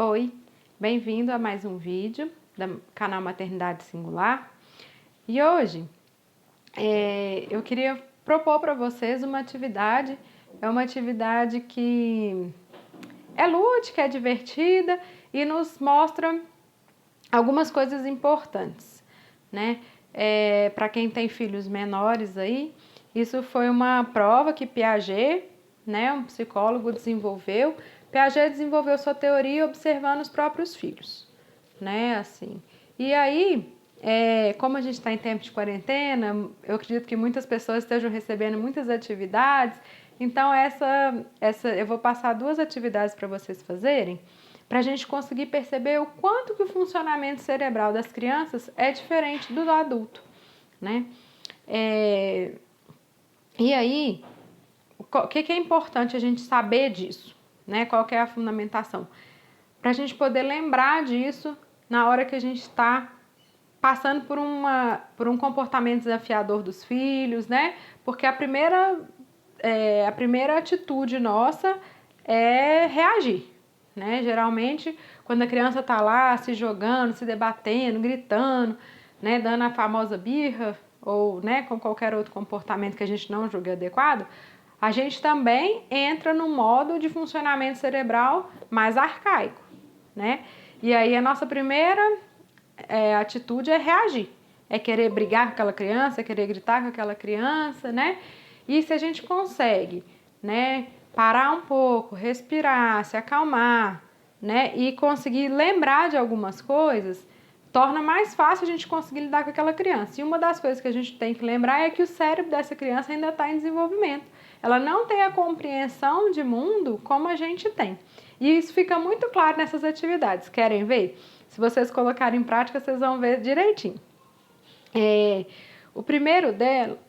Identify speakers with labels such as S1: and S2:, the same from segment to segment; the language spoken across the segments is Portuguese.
S1: Oi, bem-vindo a mais um vídeo do canal Maternidade Singular. E hoje eu queria propor para vocês uma atividade. É uma atividade que é lúdica, é divertida e nos mostra algumas coisas importantes, né? Para quem tem filhos menores aí, isso foi uma prova que Piaget, né, um psicólogo, desenvolveu. Piaget desenvolveu sua teoria observando os próprios filhos, né, assim. E aí, como a gente está em tempo de quarentena, eu acredito que muitas pessoas estejam recebendo muitas atividades, então eu vou passar 2 atividades para vocês fazerem, para a gente conseguir perceber o quanto que o funcionamento cerebral das crianças é diferente do adulto, né? E aí, o que é importante a gente saber disso, né? Qual que é a fundamentação? Para a gente poder lembrar disso na hora que a gente está passando por um comportamento desafiador dos filhos, né? Porque a primeira atitude nossa é reagir, né? Geralmente, quando a criança está lá se jogando, se debatendo, gritando, né? Dando a famosa birra ou, né, com qualquer outro comportamento que a gente não julgue adequado, a gente também entra no modo de funcionamento cerebral mais arcaico, né? E aí a nossa primeira atitude é reagir, é querer brigar com aquela criança, é querer gritar com aquela criança, né? E se a gente consegue, né, parar um pouco, respirar, se acalmar, né, e conseguir lembrar de algumas coisas, torna mais fácil a gente conseguir lidar com aquela criança. E uma das coisas que a gente tem que lembrar é que o cérebro dessa criança ainda está em desenvolvimento. Ela não tem a compreensão de mundo como a gente tem. E isso fica muito claro nessas atividades. Querem ver? Se vocês colocarem em prática, vocês vão ver direitinho. O primeiro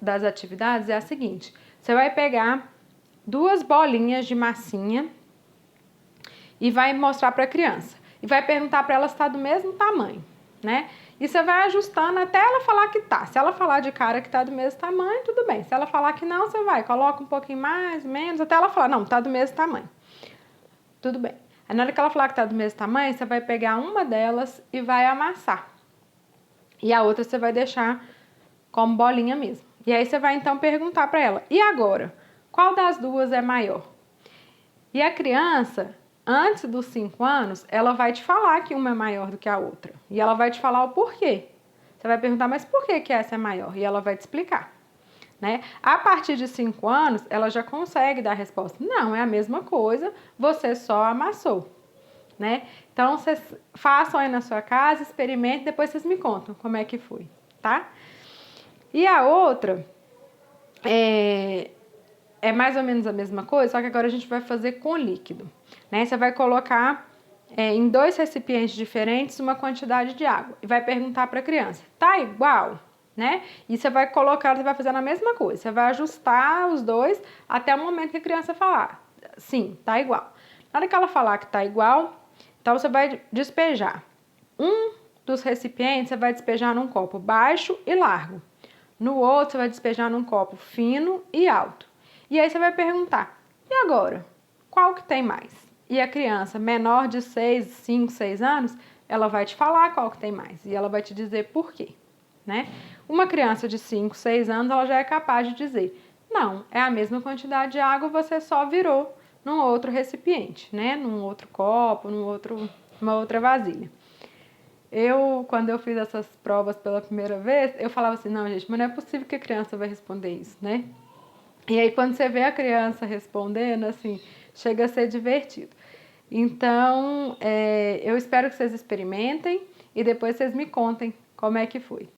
S1: das atividades é a seguinte: você vai pegar 2 bolinhas de massinha e vai mostrar para a criança. E vai perguntar para ela se está do mesmo tamanho, né? E você vai ajustando até ela falar que tá. Se ela falar de cara que tá do mesmo tamanho, tudo bem. Se ela falar que não, você vai, coloca um pouquinho mais, menos, até ela falar, não, tá do mesmo tamanho. Tudo bem. Aí na hora que ela falar que tá do mesmo tamanho, você vai pegar uma delas e vai amassar. E a outra você vai deixar como bolinha mesmo. E aí você vai então perguntar para ela, e agora? Qual das 2 é maior? E a criança, antes dos 5 anos, ela vai te falar que uma é maior do que a outra. E ela vai te falar o porquê. Você vai perguntar, mas por que essa é maior? E ela vai te explicar, né? A partir de 5 anos, ela já consegue dar a resposta. Não, é a mesma coisa, você só amassou, né? Então, vocês façam aí na sua casa, experimentem, depois vocês me contam como é que foi, tá? E a outra é mais ou menos a mesma coisa, só que agora a gente vai fazer com líquido, né? Você vai colocar em 2 recipientes diferentes uma quantidade de água e vai perguntar para a criança, tá igual, né? E você vai colocar, você vai fazer a mesma coisa, você vai ajustar os 2 até o momento que a criança falar, sim, tá igual. Na hora que ela falar que tá igual, então você vai despejar. Um dos recipientes você vai despejar num copo baixo e largo. No outro, você vai despejar num copo fino e alto. E aí você vai perguntar, e agora? Qual que tem mais? E a criança menor de 5, 6 anos, ela vai te falar qual que tem mais. E ela vai te dizer por quê, né? Uma criança de 5, 6 anos, ela já é capaz de dizer, não, é a mesma quantidade de água, você só virou num outro recipiente, né? Num outro copo, numa outra vasilha. Quando eu fiz essas provas pela primeira vez, eu falava assim, não, gente, mas não é possível que a criança vai responder isso, né? E aí, quando você vê a criança respondendo, assim, chega a ser divertido. Então, eu espero que vocês experimentem e depois vocês me contem como é que foi.